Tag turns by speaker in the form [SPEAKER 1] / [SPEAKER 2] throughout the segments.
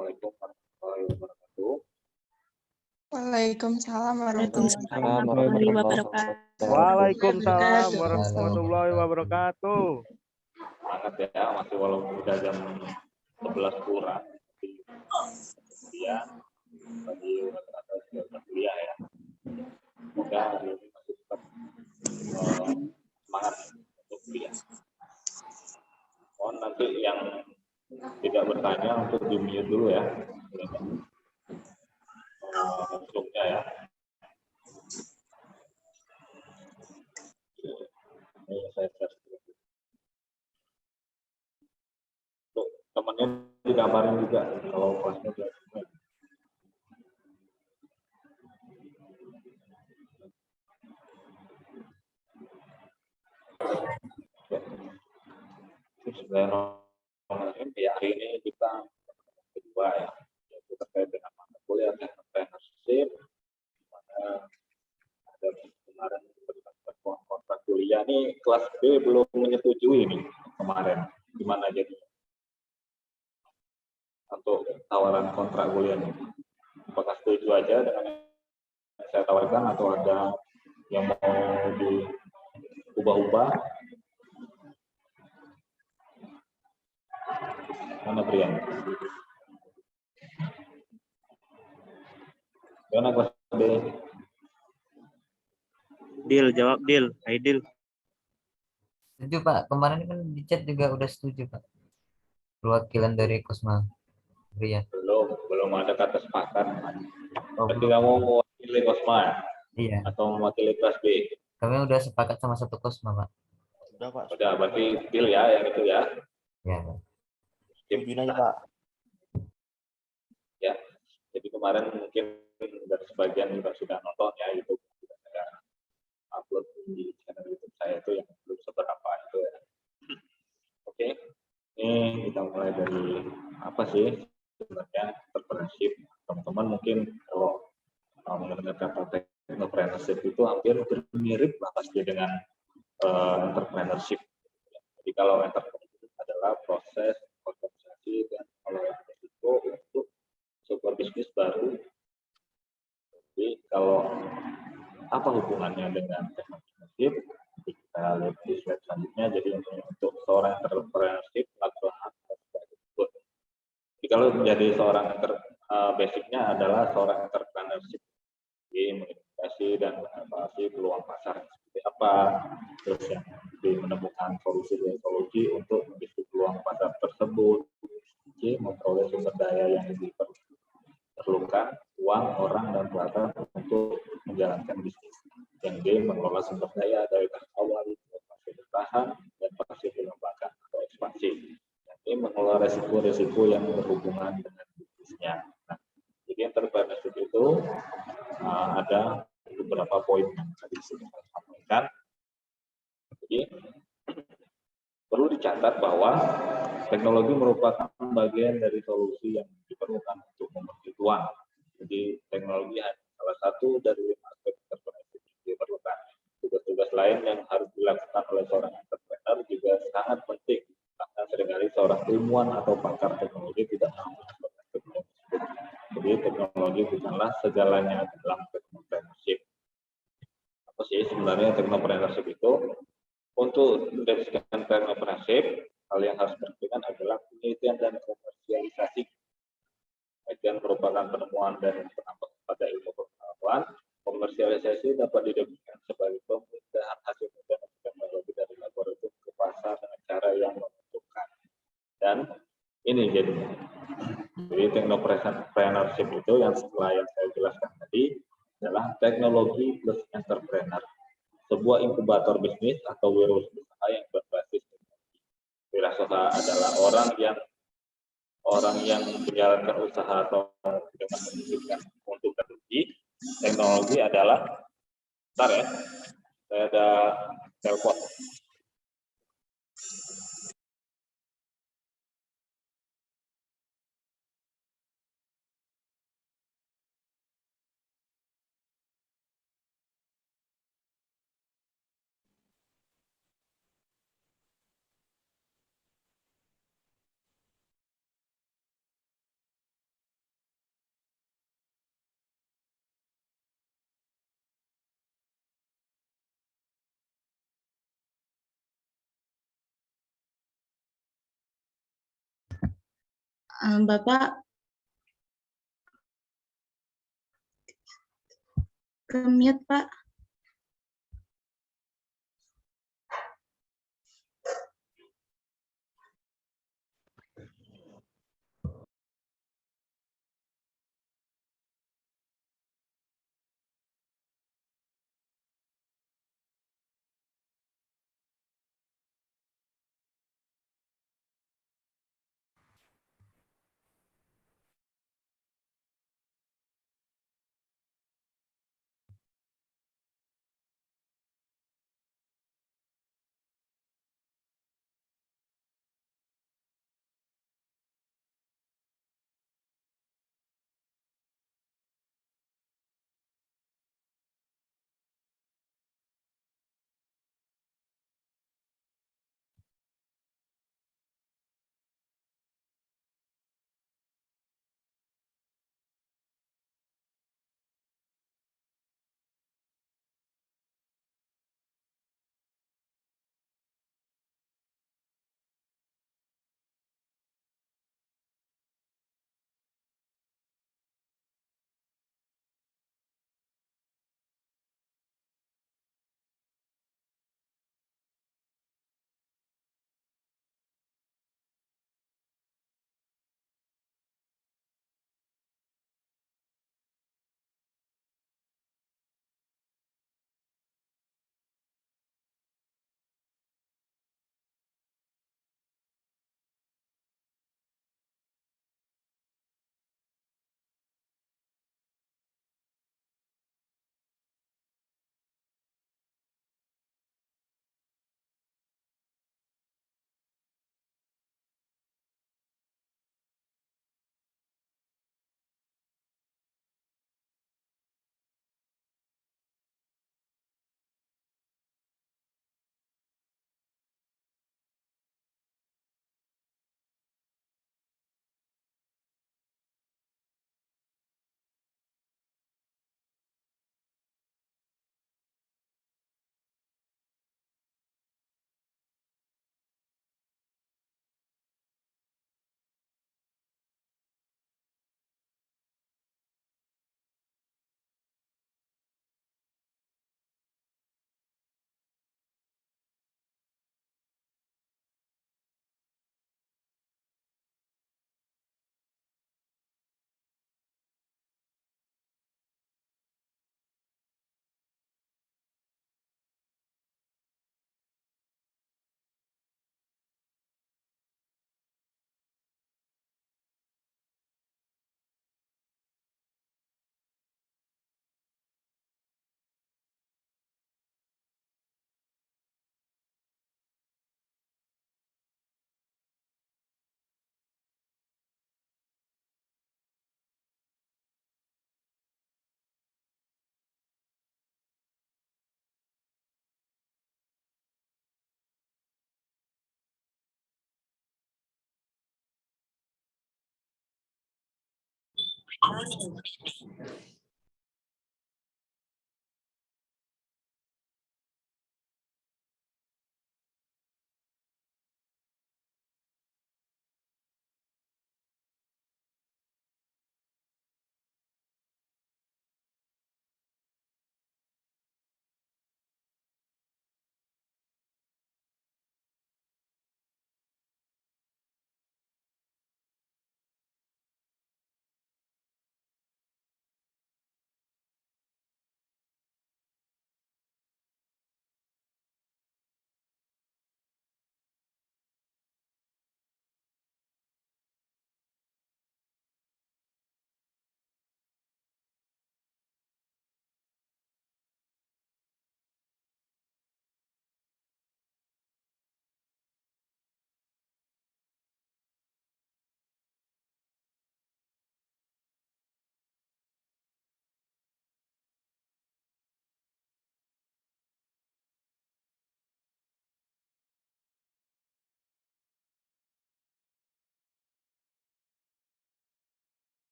[SPEAKER 1] Assalamualaikum warahmatullahi wabarakatuh.
[SPEAKER 2] Waalaikumsalam warahmatullahi
[SPEAKER 3] Warahmatullahi
[SPEAKER 2] wabarakatuh.
[SPEAKER 4] Waalaikumsalam warahmatullahi wabarakatuh.
[SPEAKER 1] Semangat ya, masih walaupun udah jam 11 kurang. Ya, tadi rata-rata sudah kuliah ya. Semoga hari ini masih tetap semangat untuk kuliah. Mohon nanti yang tidak bertanya untuk di-mute dulu ya. Zoom-nya ya. Ini saya tes dulu. Tuh, temannya dikabarin juga kalau kelasnya sudah selesai. Sebenarnya hari ini kita kedua ya, yaitu terkait dengan mata kuliah entrepreneurship. Mana ada kemarin kontrak kuliah nih kelas B belum menyetujui nih kemarin, gimana jadi untuk tawaran kontrak kuliah nih? Apakah setuju aja dengan yang saya tawarkan atau ada yang mau diubah-ubah? Mana Brian? Gimana kelas B?
[SPEAKER 3] Deal, jawab Deal. Hai Deal.
[SPEAKER 5] Setuju Pak, kemarin kan di chat juga udah setuju Pak. Perwakilan dari Kosma Brian.
[SPEAKER 1] Belum ada kata sepakat.
[SPEAKER 5] Oh,
[SPEAKER 1] Berarti kamu mewakili Kosma ya?
[SPEAKER 5] Iya.
[SPEAKER 1] Atau mewakili kelas B?
[SPEAKER 5] Kami udah sepakat sama satu Kosma Pak.
[SPEAKER 4] Udah Pak.
[SPEAKER 1] Udah, berarti deal ya yang itu ya.
[SPEAKER 5] Ya Pak.
[SPEAKER 4] Pimpin aja Pak.
[SPEAKER 1] Ya, jadi kemarin mungkin dari sebagian juga sudah nonton ya YouTube, sudah ada upload di channel YouTube saya itu yang belum seberapa itu ya. Oke, ini kita mulai dari apa sih sebenarnya entrepreneurship. Teman-teman mungkin kalau mendengar kata entrepreneurship itu hampir mirip lah pasti dengan entrepreneurship. Jadi kalau entrepreneurship adalah proses organisasi dan pengelolaan risiko untuk sebuah bisnis baru. Jadi kalau apa hubungannya dengan entrepreneurship? Kita lihat di slide selanjutnya. Jadi untuk seorang entrepreneurship melakukan hal tersebut. Jadi kalau menjadi seorang basicnya adalah seorang entrepreneurship, jadi mengidentifikasi dan mengevaluasi peluang pasar seperti apa, terus yang menemukan solusi untuk mengisi peluang pasar tersebut, jadi memperoleh sumber daya yang diperlukan, uang, orang, dan peralatan untuk menjalankan bisnis. Yang D, mengelola sumber daya dari tahap awal, fase bertahan, dan fase pengembangan atau ekspansi. Yang E, mengelola resiko-resiko yang berhubungan dengan bisnisnya. Nah, jadi entrepreneurship itu ada beberapa poin yang tadi sudah saya sampaikan. Jadi perlu dicatat bahwa teknologi merupakan bagian dari solusi yang diperlukan untuk memperoleh uang. Jadi teknologi hanya salah satu dari 5 aspek entrepreneurship yang diperlukan. Tugas-tugas lain yang harus dilakukan oleh seorang entrepreneur juga sangat penting. Karena seringkali seorang ilmuwan atau pakar teknologi tidak mampu teknologi. Jadi teknologi bukanlah segalanya dalam entrepreneurship. Apa sih sebenarnya entrepreneurship itu? Untuk mendefinisikan entrepreneurship, hal yang harus diperhatikan adalah penelitian dan komersialisasi. Penelitian merupakan penemuan dan penambahan pada ilmu pengetahuan. Komersialisasi dapat didefinisikan sebagai pemindahan hasil teknologi dari laboratorium ke pasar dengan cara yang menguntungkan. Dan ini jadinya. Jadi technopreneurship itu yang setelah yang saya jelaskan tadi adalah teknologi plus entrepreneur, sebuah inkubator bisnis atau wirausaha yang berbasis teknologi. Wirausaha adalah orang yang menjalankan usaha atau dengan menghasilkan keuntungan rugi. Teknologi adalah, bentar ya, saya ada telepon.
[SPEAKER 2] Bapak ke-mute, Pak.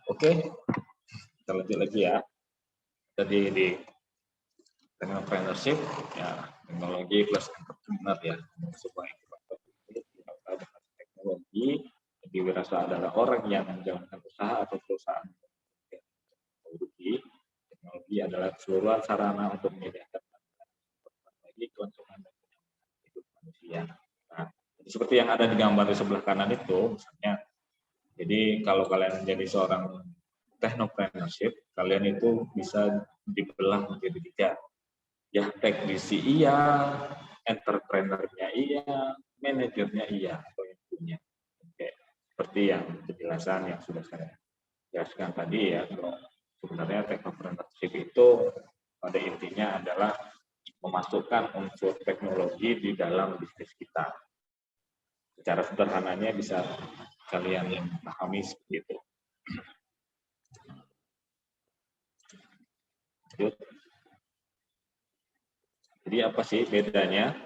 [SPEAKER 1] Oke, kita lanjut lagi ya. Tadi di entrepreneurship, ya teknologi plus entrepreneur ya. Sebuah inkubator itu dengan teknologi. Jadi Wirasa adalah orang yang menjalankan usaha atau perusahaan teknologi adalah keseluruhan sarana untuk menyediakan bagi kelangsungan dan kenyamanan hidup manusia. Nah, seperti yang ada di gambar di sebelah kanan itu, misalnya, jadi kalau kalian menjadi seorang technopreneurship, kalian itu bisa dibelah menjadi 3. Ya, teknisi iya, entrepreneurnya iya, manajernya iya, atau yang punya. Oke. Seperti yang penjelasan yang sudah saya jelaskan tadi ya, kalau sebenarnya technopreneurship itu pada intinya adalah memasukkan unsur teknologi di dalam bisnis kita. Secara sederhananya bisa kalian pahami seperti itu. Jadi apa sih bedanya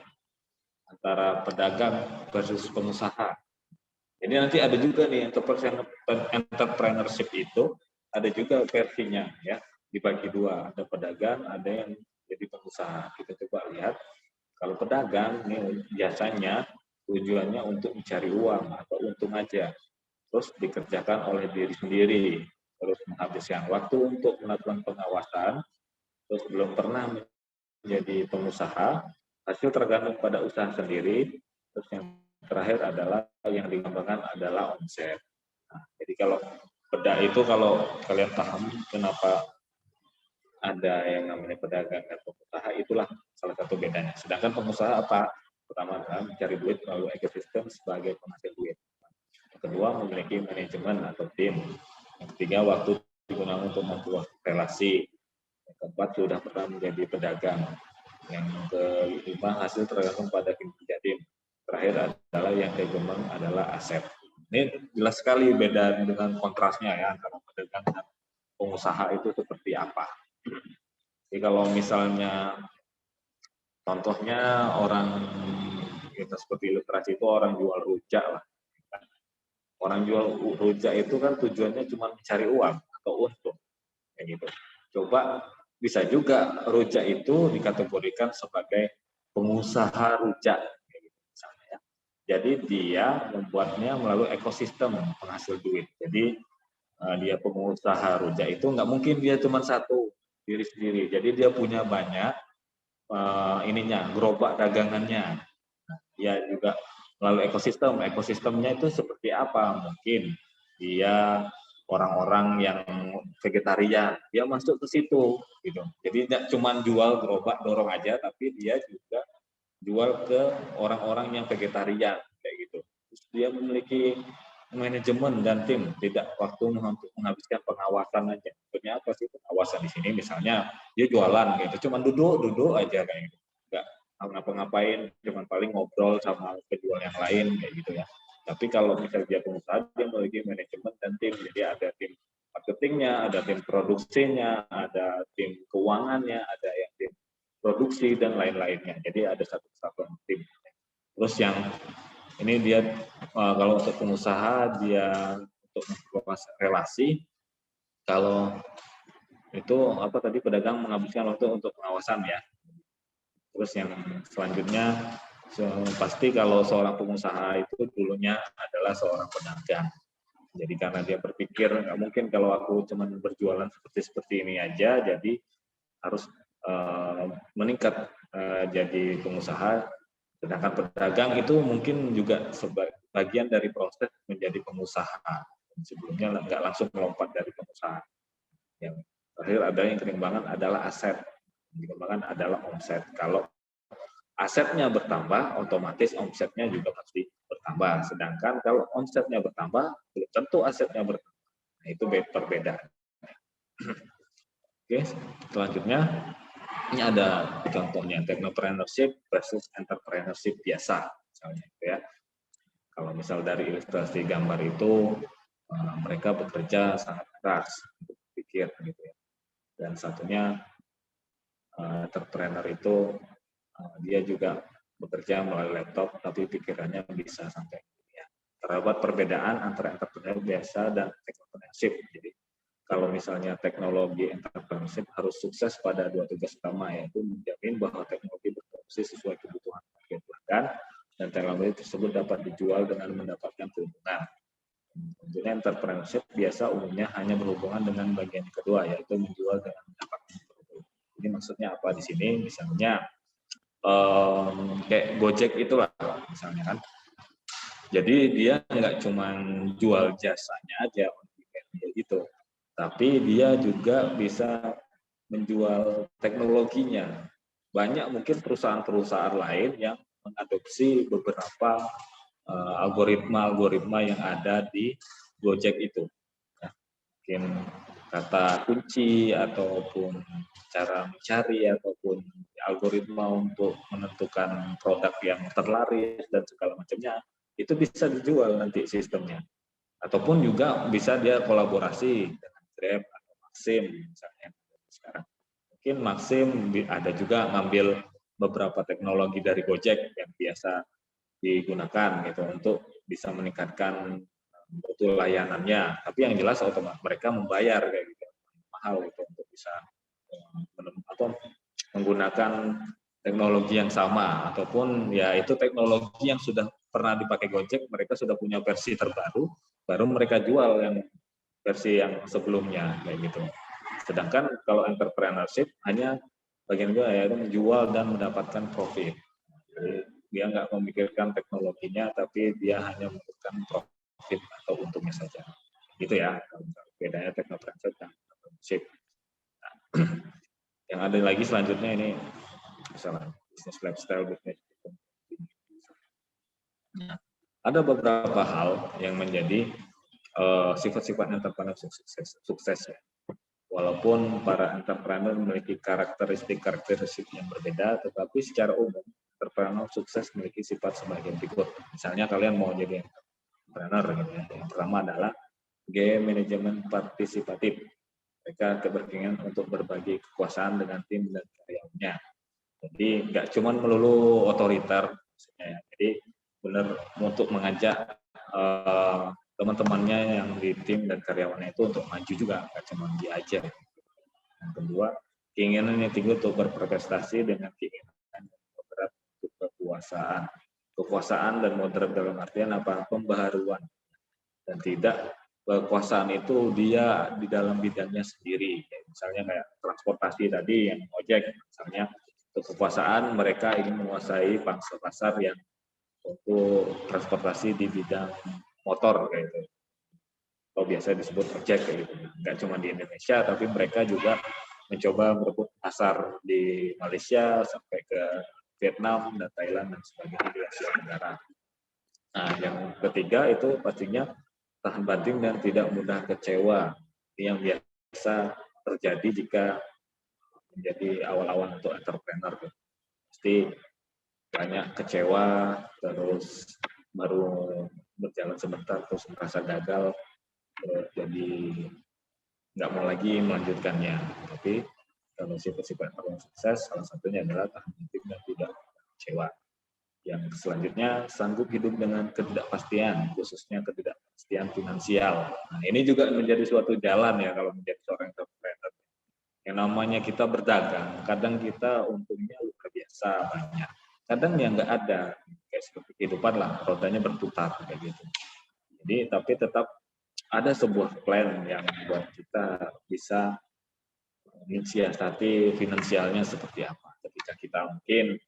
[SPEAKER 1] antara pedagang versus pengusaha? Jadi nanti ada juga nih entrepreneurship itu ada juga versinya ya, dibagi 2, ada pedagang, ada yang jadi pengusaha. Kita coba lihat, kalau pedagang nih biasanya tujuannya untuk mencari uang atau untung aja, terus dikerjakan oleh diri sendiri, terus menghabiskan waktu untuk melakukan pengawasan, terus belum pernah menjadi pengusaha, hasil tergantung pada usaha sendiri, terus yang terakhir adalah yang dikembangkan adalah omset. Nah, jadi kalau peda itu kalau kalian paham kenapa ada yang namanya pedagang dan pengusaha, itulah salah satu bedanya. Sedangkan pengusaha apa? Pertama adalah mencari duit melalui ekosistem sebagai penghasil duit. Yang kedua, memiliki manajemen atau tim. Yang ketiga, waktu digunakan untuk membuat relasi. Yang keempat, sudah pernah menjadi pedagang. Yang kelima, hasil tergantung pada kinerja tim. Terakhir adalah yang kegembang adalah aset. Ini jelas sekali beda dengan kontrasnya ya antara pedagang dan pengusaha itu seperti apa. Jadi kalau misalnya contohnya orang kita seperti ilustrasi itu orang jual rujak lah. Orang jual rujak itu kan tujuannya cuma mencari uang atau untung, kayak gitu. Coba bisa juga rujak itu dikategorikan sebagai pengusaha rujak, kayak gitu misalnya ya. Jadi dia membuatnya melalui ekosistem penghasil duit. Jadi dia pengusaha rujak itu nggak mungkin dia cuma satu diri sendiri. Jadi dia punya banyak gerobak dagangannya. Nah, dia juga melalui ekosistem. Ekosistemnya itu seperti apa? Mungkin dia orang-orang yang vegetarian, dia masuk ke situ, gitu. Jadi tidak cuma jual gerobak dorong aja, tapi dia juga jual ke orang-orang yang vegetarian, kayak gitu. Terus dia memiliki manajemen dan tim, tidak waktu untuk menghabiskan pengawasan aja. Maksudnya apa sih pengawasan di sini? Misalnya dia jualan gitu, cuma duduk aja kayak gitu. Enggak ngapa-ngapain, cuma paling ngobrol sama penjual yang lain kayak gitu ya. Tapi kalau misalnya dia pengusaha, dia memiliki manajemen dan tim. Jadi ada tim marketingnya, ada tim produksinya, ada tim keuangannya, ada yang tim produksi dan lain-lainnya. Jadi ada satu kesatuan tim. Terus yang ini dia kalau untuk pengusaha dia untuk memperluas relasi. Kalau itu apa tadi pedagang menghabiskan waktu untuk pengawasan ya. Terus yang selanjutnya pasti kalau seorang pengusaha itu dulunya adalah seorang pedagang. Jadi karena dia berpikir nggak mungkin kalau aku cuma berjualan seperti ini aja, jadi harus meningkat jadi pengusaha. Sedangkan pedagang itu mungkin juga sebagian dari proses menjadi pengusaha. Sebelumnya nggak langsung melompat dari pengusaha. Yang terakhir ada yang kekembangan adalah aset. Kekembangan adalah omset. Kalau asetnya bertambah, otomatis omsetnya juga pasti bertambah. Sedangkan kalau omsetnya bertambah, belum tentu asetnya bertambah. Nah, itu perbedaan. Oke, selanjutnya ini ada contohnya technopreneurship versus entrepreneurship biasa, misalnya ya. Kalau misal dari ilustrasi gambar itu mereka bekerja sangat keras untuk berpikir gitu ya. Dan satunya entrepreneur itu dia juga bekerja melalui laptop, tapi pikirannya bisa sampai ya. Terdapat perbedaan antara entrepreneur biasa dan technopreneurship. Jadi kalau misalnya teknologi entrepreneurship harus sukses pada 2 tugas utama, yaitu menjamin bahwa teknologi berfungsi sesuai kebutuhan target pelanggan dan teknologi tersebut dapat dijual dengan mendapatkan keuntungan. Tentunya entrepreneurship biasa umumnya hanya berhubungan dengan bagian kedua, yaitu menjual dengan mendapatkan keuntungan. Ini maksudnya apa di sini? Misalnya kayak Gojek itulah misalnya kan. Jadi dia nggak cuma jual jasanya aja gitu, tapi dia juga bisa menjual teknologinya. Banyak mungkin perusahaan-perusahaan lain yang mengadopsi beberapa algoritma yang ada di Gojek itu. Nah, mungkin kata kunci ataupun cara mencari ataupun algoritma untuk menentukan produk yang terlaris dan segala macamnya itu bisa dijual nanti sistemnya. Ataupun juga bisa dia kolaborasi dengan Grab atau Maxim misalnya sekarang. Mungkin Maxim ada juga ngambil beberapa teknologi dari Gojek yang biasa digunakan gitu untuk bisa meningkatkan mutu layanannya. Tapi yang jelas otomatis mereka membayar kayak gitu mahal itu untuk bisa atau menggunakan teknologi yang sama ataupun ya itu teknologi yang sudah pernah dipakai Gojek, mereka sudah punya versi terbaru, baru mereka jual yang versi yang sebelumnya kayak gitu. Sedangkan kalau entrepreneurship hanya bagian gue yaitu menjual dan mendapatkan profit. Jadi dia nggak memikirkan teknologinya, tapi dia hanya memikirkan profit atau untungnya saja. Gitu ya, bedanya teknopreneurship dan entrepreneurship. Nah, yang ada lagi selanjutnya ini misalnya bisnis lifestyle, bisnis. Nah, ada beberapa hal yang menjadi sifat-sifat entrepreneur sukses ya. Walaupun para entrepreneur memiliki karakteristik yang berbeda, tetapi secara umum entrepreneur sukses memiliki sifat sebagian berikut. Misalnya kalian mau jadi entrepreneur gitu ya. Yang pertama adalah gaya manajemen partisipatif. Mereka keberkeinginan untuk berbagi kekuasaan dengan tim dan karyawannya. Jadi nggak cuma melulu otoriter, maksudnya ya. Jadi benar untuk mengajak teman-temannya yang di tim dan karyawannya itu untuk maju juga, nggak cuma dia aja. Yang kedua, keinginan yang tinggi untuk berprestasi dengan keinginan moderat untuk kekuasaan. Kekuasaan dan moderat dalam artian apa? Pembaharuan. Dan tidak kekuasaan itu dia di dalam bidangnya sendiri. Misalnya kayak transportasi tadi yang ojek, misalnya untuk kekuasaan mereka ingin menguasai pangsa pasar yang untuk transportasi di bidang motor kayak gitu. Atau biasa disebut ojek kayak gitu. Nggak cuma di Indonesia, tapi mereka juga mencoba merebut pasar di Malaysia sampai ke Vietnam dan Thailand dan sebagainya di Asia Tenggara. Nah, yang ketiga itu pastinya tahan banting dan tidak mudah kecewa. Ini yang biasa terjadi jika menjadi awal-awal untuk entrepreneur. Pasti banyak kecewa, terus baru berjalan sebentar terus merasa gagal, jadi nggak mau lagi melanjutkannya. Tapi kalau sifat-sifat orang sukses, salah satunya adalah tahan banting dan tidak kecewa. Yang selanjutnya, sanggup hidup dengan ketidakpastian, khususnya ketidakpastian finansial. Nah, ini juga menjadi suatu jalan ya kalau menjadi seorang entrepreneur. Yang namanya kita berdagang, kadang kita untungnya luar biasa banyak. Kadang yang nggak ada, kayak seperti kehidupan lah, rodanya berputar kayak gitu. Jadi, tapi tetap ada sebuah plan yang buat kita bisa mensiasati finansialnya seperti apa. Ketika kita mungkin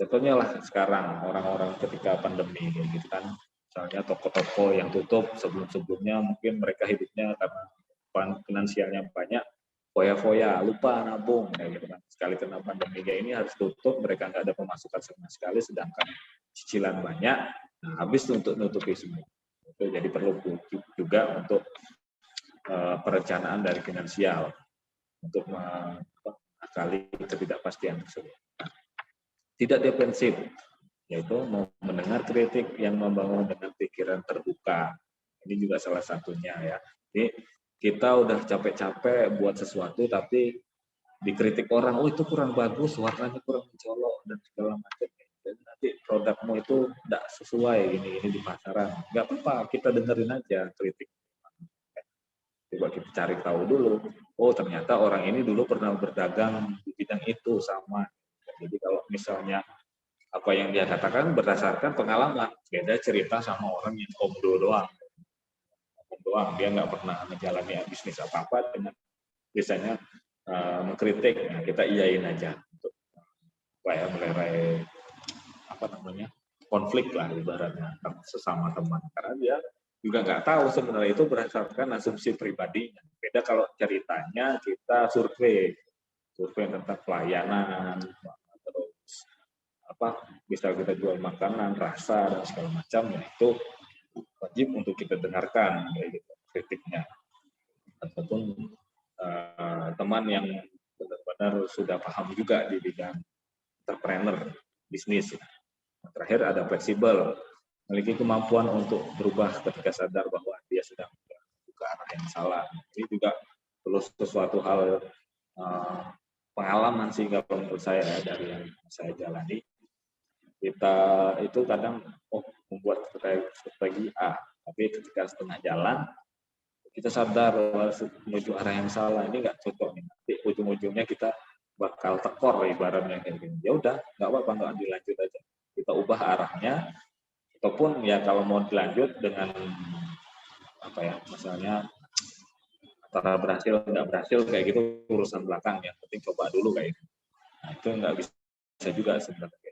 [SPEAKER 1] contohnya lah sekarang orang-orang ketika pandemi gitu kan, misalnya toko-toko yang tutup sebelum-sebelumnya mungkin mereka hidupnya karena finansialnya banyak, foya-foya, lupa nabung kayak gitu kan. Sekali kena pandemi kayak ini harus tutup, mereka nggak ada pemasukan sama sekali, sedangkan cicilan banyak, nah habis untuk nutupi semua. Itu jadi perlu juga untuk perencanaan dari finansial untuk mengakali ketidakpastian tersebut. Tidak defensif, yaitu mendengar kritik yang membangun dengan pikiran terbuka. Ini juga salah satunya ya. Jadi kita udah capek-capek buat sesuatu, tapi dikritik orang, oh itu kurang bagus, warnanya kurang mencolok dan segala macam. Dan nanti produkmu itu tidak sesuai ini di pasaran. Nggak apa-apa, kita dengerin aja kritik. Coba kita cari tahu dulu. Oh, ternyata orang ini dulu pernah berdagang di bidang itu sama. Jadi kalau misalnya apa yang dia katakan berdasarkan pengalaman, beda cerita sama orang yang omdo doang. Dia nggak pernah menjalani bisnis apa-apa dengan biasanya mengkritik. Nah, kita iyain aja untuk supaya melerai konflik lah ibaratnya sesama teman, karena dia juga nggak tahu sebenarnya itu berdasarkan asumsi pribadinya. Beda kalau ceritanya kita survei tentang pelayanan, terus bisa kita jual makanan, rasa dan segala macam, ya itu wajib untuk kita dengarkan kayak gitu kritiknya. Ataupun teman yang benar-benar sudah paham juga di bidang entrepreneur bisnis. Terakhir ada fleksibel, memiliki kemampuan untuk berubah ketika sadar bahwa dia sedang ke arah yang salah. Ini juga perlu sesuatu hal pengalaman sih kalau menurut saya dari yang saya jalani. Kita itu kadang membuat strategi A, tapi ketika setengah jalan kita sadar bahwa menuju arah yang salah, ini nggak cocok nih. Nanti ujung-ujungnya kita bakal tekor ibaratnya kayak gini. Ya udah, nggak apa-apa, nggak dilanjut aja. Kita ubah arahnya, ataupun ya kalau mau dilanjut dengan misalnya antara berhasil nggak berhasil kayak gitu urusan belakang, yang penting coba dulu kayak gitu. Nah, itu nggak bisa juga sebenarnya.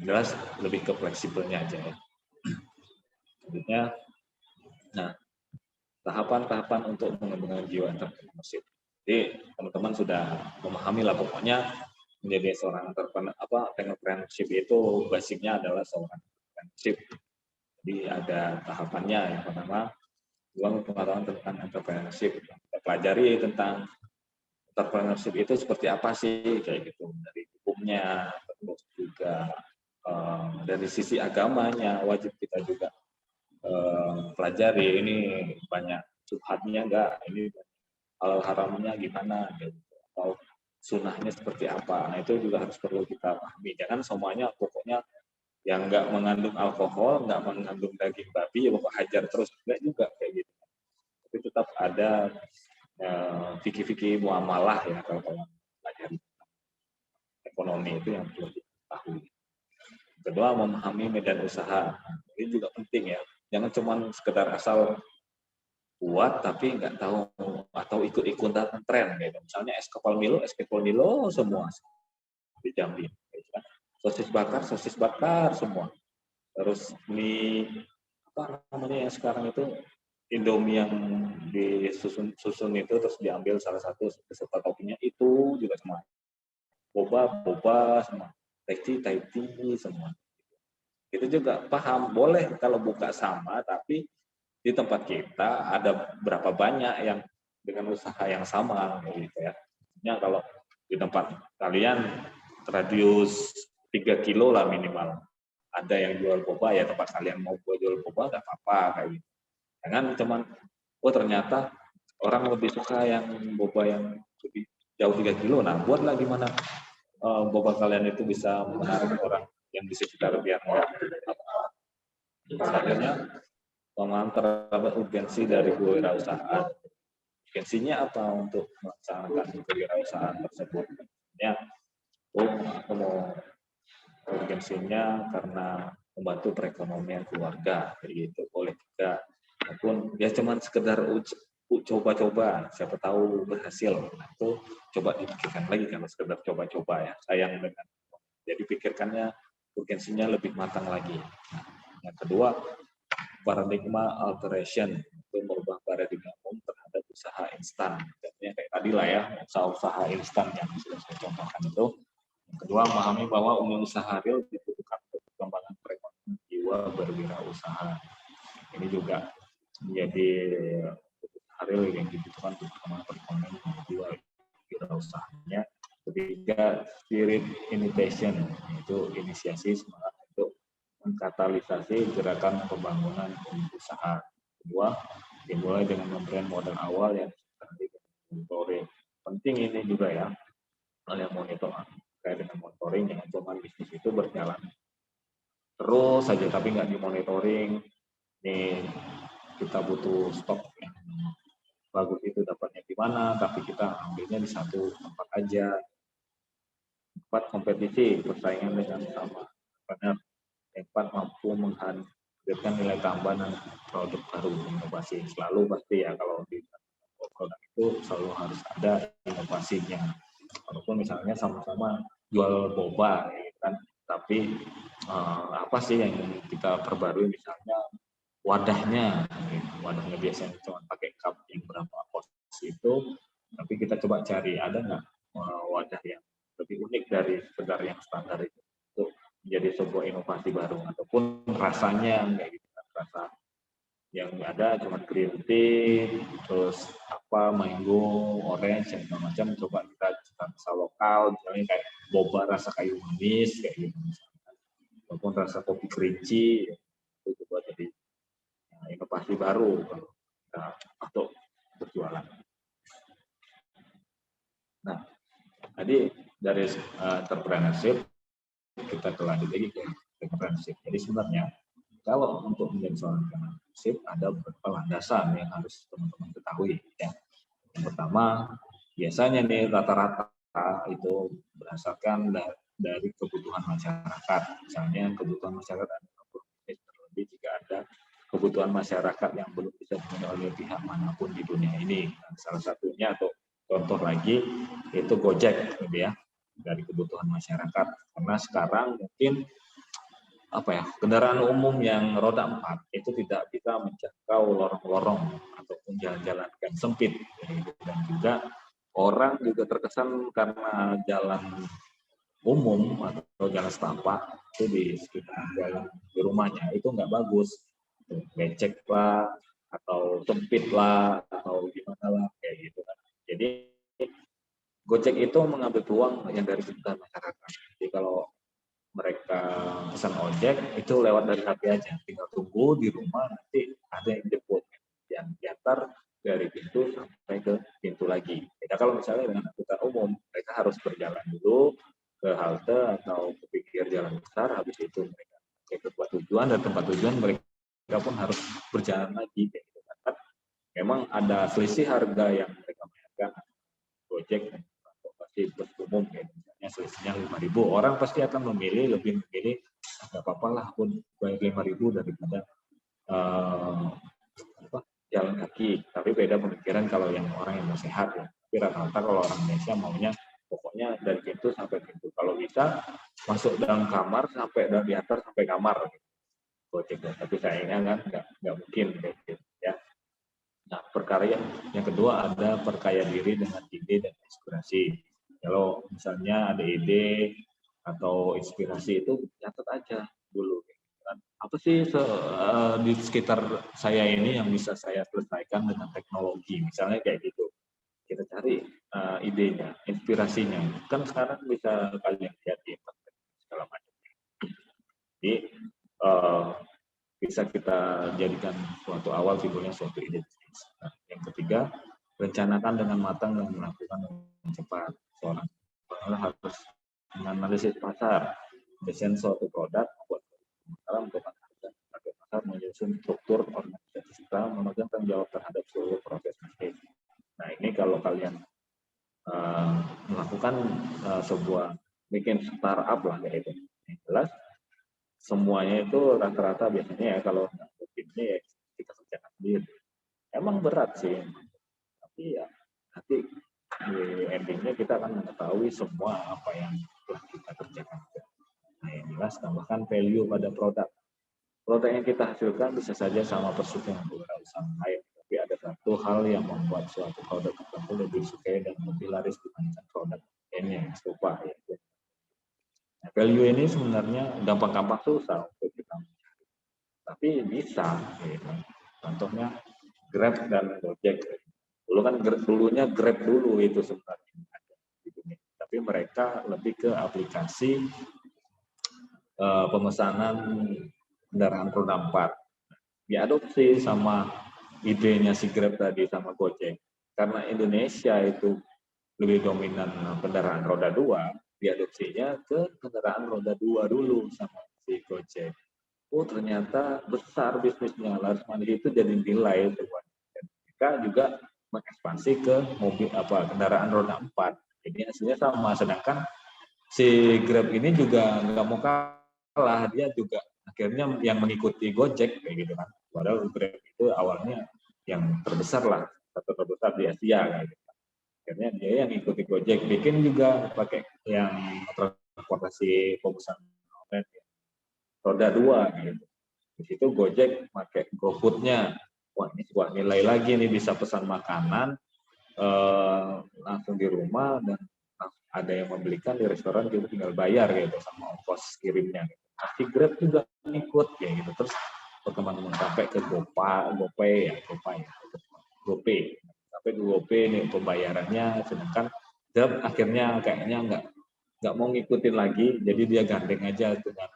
[SPEAKER 1] Jelas lebih ke fleksibelnya aja ya. Selanjutnya, nah tahapan-tahapan untuk mengembangkan jiwa entrepreneurship. Jadi teman-teman sudah memahami lah pokoknya menjadi seorang entrepreneurship itu basicnya adalah seorang entrepreneurship. Jadi ada tahapannya. Yang pertama, pengetahuan tentang entrepreneurship. Kita pelajari tentang entrepreneurship itu seperti apa sih kayak gitu, dari hukumnya, terus juga dari sisi agamanya wajib kita juga pelajari. Ini banyak subhatnya enggak, ini halal haramnya gimana gitu, atau sunnahnya seperti apa. Nah, itu juga harus perlu kita pahami. Jangan semuanya pokoknya yang enggak mengandung alkohol, enggak mengandung daging babi, ya pokok hajar terus, enggak juga kayak gitu. Tapi tetap ada fikih-fikih muamalah ya kalau pelajari ekonomi itu yang perlu diketahui. Kedua, memahami medan usaha. Ini juga penting ya. Jangan cuma sekedar asal buat tapi nggak tahu atau ikut-ikutan tren gitu. Misalnya es kepal Milo semua dijamin. Gitu kan. Sosis bakar semua. Terus mie yang sekarang itu Indomie yang disusun itu terus diambil salah satu beserta toppingnya itu juga semua. Boba semua. Thai tea semua. Itu juga paham, boleh kalau buka sama, tapi di tempat kita ada berapa banyak yang dengan usaha yang sama gitu ya. Maksudnya kalau di tempat kalian radius 3 kilo lah minimal ada yang jual boba, ya tempat kalian mau jual boba nggak apa-apa kayak gitu. Jangan cuman ternyata orang lebih suka yang boba yang lebih jauh 3 kilo. Nah, buatlah gimana boba kalian itu bisa menarik orang yang di sekitar biar selanjutnya pemahaman terhadap urgensi dari kewirausahaan. Urgensinya apa untuk melaksanakan kewirausahaan tersebut? Ya, aku mau urgensinya karena membantu perekonomian keluarga, gitu. Boleh juga, ataupun ya cuman sekedar coba-coba, siapa tahu berhasil. Nah, itu coba dipikirkan lagi kalau sekedar coba-coba ya, sayang dengan. Jadi pikirkannya urgensinya lebih matang lagi. Nah, yang kedua, paradigma alteration, itu merubah paradigma umum terhadap usaha instan. Contohnya kayak tadi lah ya, usaha instan yang sudah saya contohkan itu. Yang kedua, memahami bahwa usaha real dibutuhkan untuk perkembangan perekonomian jiwa berwirausaha. Ini juga menjadi real yang dibutuhkan untuk perkembangan perekonomian jiwa wirausaha. Ketiga, spirit innovation, yaitu inisiasi semangat untuk mengkatalisasi gerakan pembangunan usaha. Kedua, dimulai dengan memberikan modal awal yang monitoring. Penting ini juga ya, hal yang monitor kayak dengan monitoring, yang cuma bisnis itu berjalan terus saja tapi nggak dimonitoring. Nih kita butuh stok yang bagus itu dapatnya di mana, tapi kita ambilnya di satu tempat aja. Empat, kompetisi, persaingan dengan sama partner. Empat, mampu menghadirkan nilai tambahan dan produk baru, inovasi. Selalu pasti ya kalau di produk itu selalu harus ada inovasinya. Walaupun misalnya sama-sama jual boba, ya kan, tapi apa sih yang kita perbarui, misalnya wadahnya biasanya cuma pakai cup yang berapa porsi itu, tapi kita coba cari ada nggak wadah yang lebih unik dari sekedar yang standar itu menjadi sebuah inovasi baru, ataupun rasanya kayak gitu, rasa yang ada cuma green tea, terus apa mango, orange, dan segala macam, coba kita rasa lokal, misalnya kayak boba rasa kayu manis kayak gitu, misalnya, ataupun rasa kopi kerinci, itu coba jadi inovasi baru untuk berjualan. Nah, tadi dari entrepreneurship kita telah lagi ke entrepreneurship. Jadi sebenarnya kalau untuk menjadi seorang entrepreneurship ada beberapa landasan yang harus teman-teman ketahui. Ya. Yang pertama, biasanya nih rata-rata itu berdasarkan dari kebutuhan masyarakat. Misalnya kebutuhan masyarakat terlebih jika ada kebutuhan masyarakat yang belum bisa dipenuhi oleh pihak manapun di dunia ini. Nah, salah satunya atau contoh lagi itu Gojek, gitu ya, dari kebutuhan masyarakat. Karena sekarang mungkin kendaraan umum yang roda 4 itu tidak bisa menjangkau lorong-lorong ataupun jalan-jalan yang sempit, gitu. Dan juga orang juga terkesan karena jalan umum atau jalan setapak itu di sekitar jalan di rumahnya itu nggak bagus, becek lah atau sempit lah atau gimana lah kayak gitu kan. Jadi Gojek itu mengambil peluang yang dari kebutuhan masyarakat. Jadi kalau mereka pesan ojek itu lewat dari HP aja, tinggal tunggu di rumah, nanti ada yang jemput, yang diantar dari pintu sampai ke pintu lagi. Beda kalau misalnya dengan angkutan umum, mereka harus berjalan dulu ke halte atau ke pinggir jalan besar, habis itu mereka ke tempat tujuan, dan tempat tujuan mereka pun harus berjalan lagi. Gitu. Kan memang ada selisih harga yang mereka bayarkan Gojek dan transportasi bus umum, ya. Misalnya selisihnya 5.000, orang pasti akan lebih memilih nggak apa-apa lah pun bayar 5.000 daripada jalan kaki. Tapi beda pemikiran kalau yang orang yang mau sehat ya. Tapi rata-rata kalau orang Indonesia maunya pokoknya dari pintu sampai pintu. Kalau bisa masuk dalam kamar sampai di atas sampai kamar. Gojek. Tapi sayangnya kan nggak mungkin gitu ya. Nah, perkara yang kedua ada perkaya diri dengan ide dan inspirasi. Kalau misalnya ada ide atau inspirasi itu catat aja dulu. Apa sih di sekitar saya ini yang bisa saya selesaikan dengan teknologi, misalnya kayak gitu. Kita cari idenya, inspirasinya. Kan sekarang bisa kalian lihat di internet segala macam. Jadi bisa kita jadikan suatu awal timbulnya suatu ide. Nah, yang ketiga, rencanakan dengan matang dan melakukan dengan cepat. Seorang harus menganalisis pasar, desain suatu produk, membuat masalah untuk pasar, menyusun struktur organisasi kita, memegang tanggung jawab terhadap seluruh proses bisnis. Nah, ini kalau kalian melakukan sebuah bikin startup lah kayak itu, jelas semuanya itu rata-rata biasanya ya kalau ini ya kita kerjakan sendiri. Emang berat sih, tapi ya nanti di endingnya kita akan mengetahui semua apa yang telah kita kerjakan. Nah, yang jelas tambahkan value pada produk. Produk yang kita hasilkan bisa saja sama persis dengan beberapa usaha lain, tapi ada satu hal yang membuat suatu produk tertentu lebih disukai dan lebih laris dibandingkan produk ini yang serupa. Ya. Nah, value ini sebenarnya gampang-gampang susah untuk kita mencari, tapi bisa. Gitu. Contohnya Grab dan Gojek. Dulunya Grab dulu itu sebenarnya ada di dunia. Tapi mereka lebih ke aplikasi pemesanan kendaraan roda 4. Diadopsi sama idenya si Grab tadi sama Gojek. Karena Indonesia itu lebih dominan kendaraan roda 2, diadopsinya ke kendaraan roda 2 dulu sama si Gojek. oh ternyata besar bisnisnya, laris manis itu jadi nilai sebuah. Dan mereka juga mengekspansi ke mobil kendaraan roda 4. Jadi hasilnya sama. Sedangkan si Grab ini juga nggak mau kalah, dia juga akhirnya yang mengikuti Gojek kayak gitu kan. Padahal Grab itu awalnya yang terbesar lah, satu terbesar di Asia kayak gitu. Akhirnya dia yang ikuti Gojek, bikin juga pakai yang transportasi pemesanan online roda 2 gitu. Di situ Gojek pakai GoFood-nya. Wah, ini sebuah nilai lagi nih, bisa pesan makanan langsung di rumah dan ada yang membelikan di restoran, kita tinggal bayar gitu sama ongkos kirimnya. Gitu. Nah, Grab juga ikut kayak gitu. Terus perkembangan sampai ke GoPay, sampai ke GoPay nih pembayarannya. Sedangkan Grab akhirnya kayaknya nggak mau ngikutin lagi, jadi dia gandeng aja dengan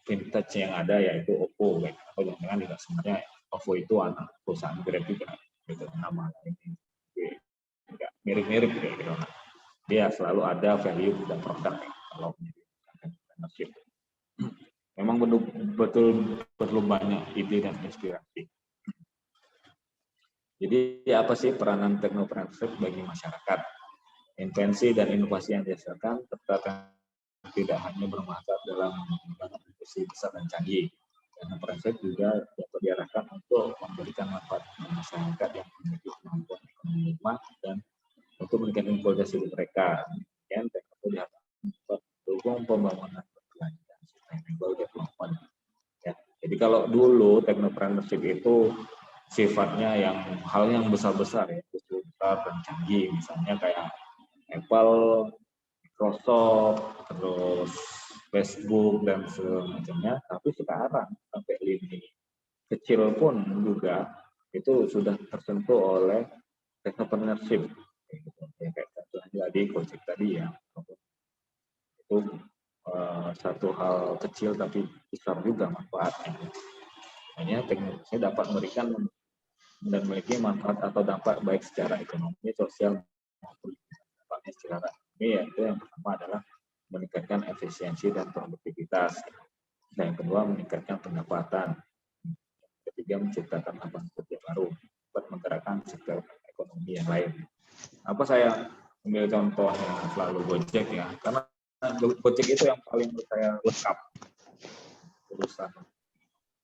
[SPEAKER 1] vintage yang ada yaitu OVO. Atau jangan-jangan juga sebenarnya OVO itu anak perusahaan Grab juga, gitu nama ini. Nggak mirip-mirip kayak gitu. Nah, dia selalu ada value dan produk kalau entrepreneurship. Memang betul perlu banyak ide dan inspirasi. Jadi apa sih peranan teknopreneurship bagi masyarakat? Invensi dan inovasi yang dihasilkan serta tidak hanya bermanfaat dalam mengembangkan industri besar dan canggih. Teknopreneurship juga dapat diarahkan untuk memberikan manfaat bagi masyarakat yang memiliki kemampuan ekonomi lemah dan untuk meningkatkan kualitas hidup mereka. Kemudian teknologi diharapkan untuk mendukung pembangunan berkelanjutan sustainable development. Ya. Jadi kalau dulu teknopreneurship itu sifatnya hal yang besar-besar ya, besar dan canggih, misalnya kayak Apple, Microsoft, terus Facebook dan semacamnya. Tapi sekarang sampai lini kecil pun juga itu sudah tersentuh oleh technopreneurship. Ya, kayak contohnya tadi Gojek tadi ya, itu satu hal kecil tapi besar juga manfaatnya. Hanya teknologi dapat memberikan dan memiliki manfaat atau dampak baik secara ekonomi, sosial maupun dampaknya secara ekonomi, yaitu yang pertama adalah meningkatkan efisiensi dan produktivitas. Dan yang kedua meningkatkan pendapatan. Ketiga menciptakan lapangan kerja baru, dapat menggerakkan sektor ekonomi yang lain. Apa saya ambil contoh yang selalu Gojek ya, karena Gojek itu yang paling menurut saya lengkap urusan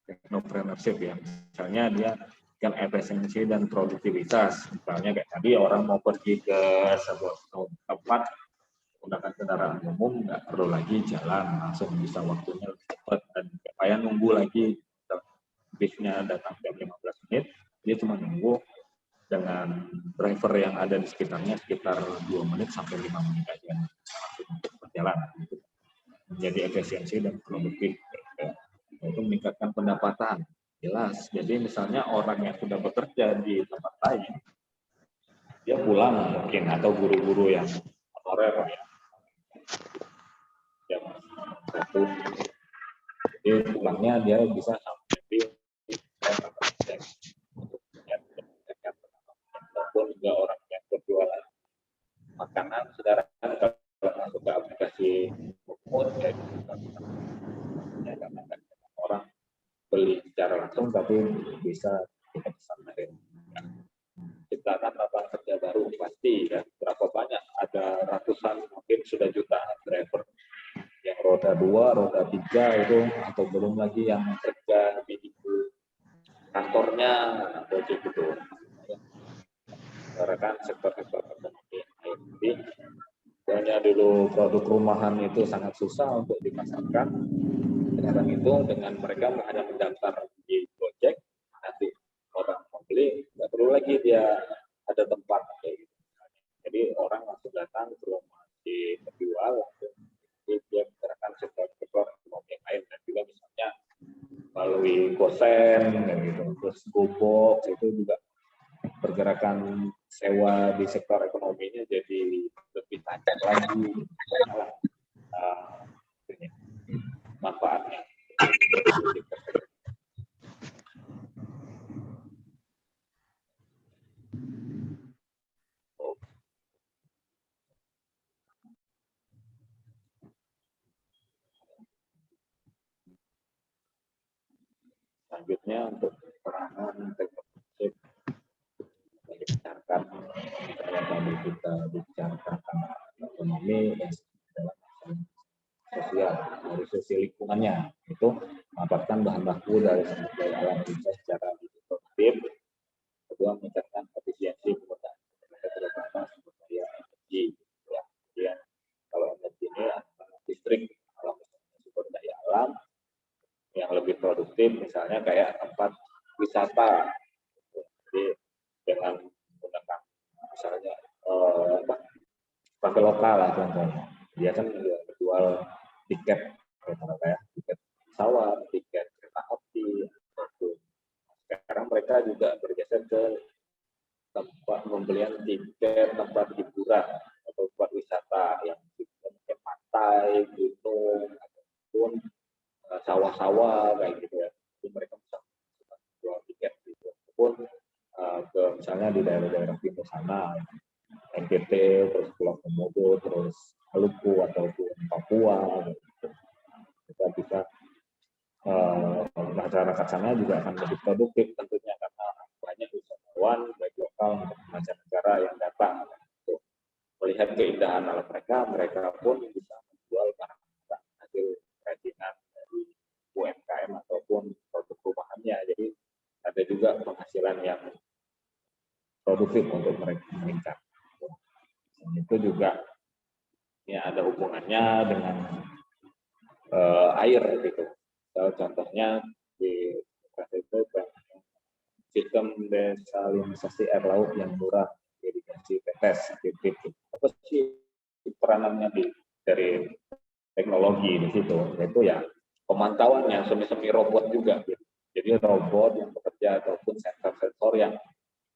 [SPEAKER 1] technopreneurship ya. Misalnya dia kan efisiensi dan produktivitas. Misalnya kayak tadi orang mau pergi ke sebuah tempat menggunakan kendaraan umum, nggak perlu lagi jalan, langsung bisa waktunya lebih cepat dan nggak payah nunggu lagi. Bisnya datang jam 15 menit, dia cuma nunggu dengan driver yang ada di sekitarnya sekitar 2 menit sampai 5 menit aja langsung untuk berjalan. Menjadi efisiensi dan produktif. Itu meningkatkan pendapatan. Jelas. Jadi misalnya orang yang sudah bekerja di tempat lain, dia pulang mungkin, atau guru-guru yang honorer ya. Jam 1. Jadi pulangnya dia bisa sampai di ataupun juga orang yang berjualan makanan, saudara kalau masuk ke aplikasi food ya, orang beli secara langsung tapi bisa kita pesan dari ciptakan lapangan kerja baru pasti ya. Berapa banyak, ada ratusan mungkin sudah jutaan driver yang roda 2, roda 3 itu, atau belum lagi yang kerja di kantornya Gojek itu. Rekan sektor-sektor ekonomi lain. Jadi hanya dulu produk rumahan itu sangat susah untuk dipasarkan. Sekarang itu dengan mereka hanya mendaftar di Gojek, nanti orang membeli, nggak perlu lagi dia ada tempat kayak gitu. Jadi orang langsung datang ke rumah si penjual, langsung dia menggerakkan sektor-sektor ekonomi yang lain, dan juga misalnya melalui Gosen dan gitu, terus GoBox itu juga pergerakan sewa di sektor ekonominya jadi lebih tajam lagi manfaatnya. Selanjutnya untuk peranan teknologi dibicarakan, misalnya tadi kita bicarakan ekonomi dan adalah sosial, dari sisi lingkungannya itu mendapatkan bahan baku dari sumber daya alam kita secara produktif. Kedua, meningkatkan efisiensi penggunaan terutama sumber daya energi. Ya, kemudian kalau energi ini listrik, kalau misalnya sumber daya alam yang lebih produktif, misalnya kayak tempat wisata. Jadi dengan menggunakan misalnya kafe lokal lah contohnya, dia kan menjual tiket kayak tiket pesawat, tiket kereta api. Sekarang mereka juga bergeser ke tempat pembelian tiket tempat hiburan atau tempat wisata yang mungkin pantai, gunung, ataupun sawah-sawah kayak gitu ya. Jadi mereka bisa jual tiket gitu. Ataupun ke misalnya di daerah-daerah timur sana, NTT, terus Pulau Komodo, terus Maluku ataupun Papua gitu. Kita bisa masyarakat sana juga akan lebih produktif tentunya karena banyak wisatawan baik lokal maupun mancanegara yang datang untuk melihat keindahan alam mereka. Mereka pun bisa menjual barang hasil kerajinan dari UMKM ataupun produk rumahannya. Jadi ada juga penghasilan yang produktif untuk mereka meningkat. Dan itu juga ya ada hubungannya dengan air gitu. Contohnya di itu sistem desalinisasi air laut yang murah, irigasi tetes, apa sih peranannya dari teknologi di situ? Yaitu ya pemantauannya semi robot juga. Gitu. Jadi robot yang bekerja ataupun sensor-sensor yang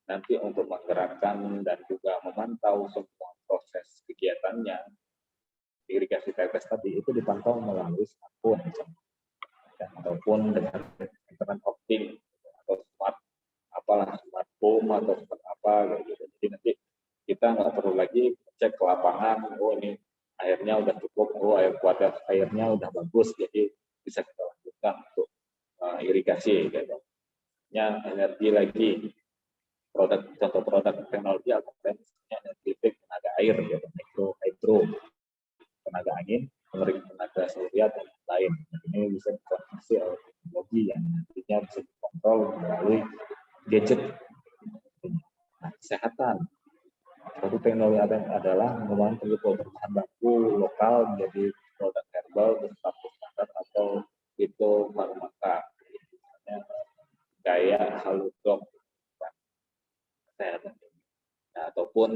[SPEAKER 1] nanti untuk menggerakkan dan juga memantau semua proses kegiatannya irigasi tetes tadi itu dipantau melalui smartphone ataupun dengan internet optik atau smart home atau smart apa gitu. Jadi nanti kita nggak perlu lagi cek ke lapangan, oh ini airnya udah cukup, oh kualitas airnya udah bagus, jadi bisa kita lanjutkan untuk irigasi gitu. Ya, energi lagi contoh produk teknologi alternatifnya energi listrik tenaga air gitu, hydro tenaga angin, pengering tenaga surya dan lain. Ini bisa dikonversi oleh teknologi yang nantinya bisa dikontrol melalui gadget. Nah, kesehatan. Suatu teknologi adalah mengembangkan produk berbahan baku lokal menjadi produk herbal berstatus standar atau fitofarmaka. Misalnya kayak Halodoc kesehatan. Nah, ataupun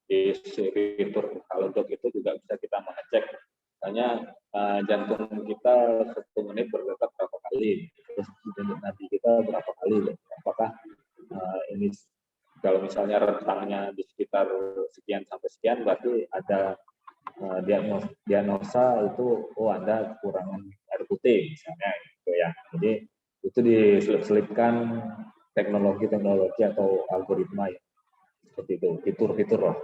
[SPEAKER 1] di fitur Halodoc itu juga bisa kita mengecek misalnya jantung kita 1 menit berdetak berapa kali, terus denyut nadi kita berapa kali, apakah ini kalau misalnya rentangnya di sekitar sekian sampai sekian berarti ada diagnosa itu Anda kekurangan air putih misalnya gitu ya. Jadi itu diselip-selipkan teknologi atau algoritma ya. Seperti itu, fitur-fitur loh.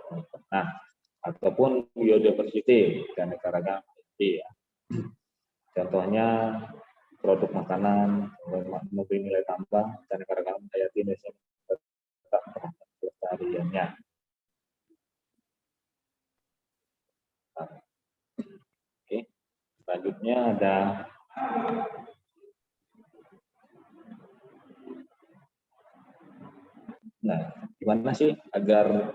[SPEAKER 1] Nah, ataupun biodiversity dan keanekaragaman ya. Contohnya produk makanan memberi nilai tambah dan keanekaragaman hayati Indonesia tetap pelestariannya. Oke, selanjutnya ada gimana sih agar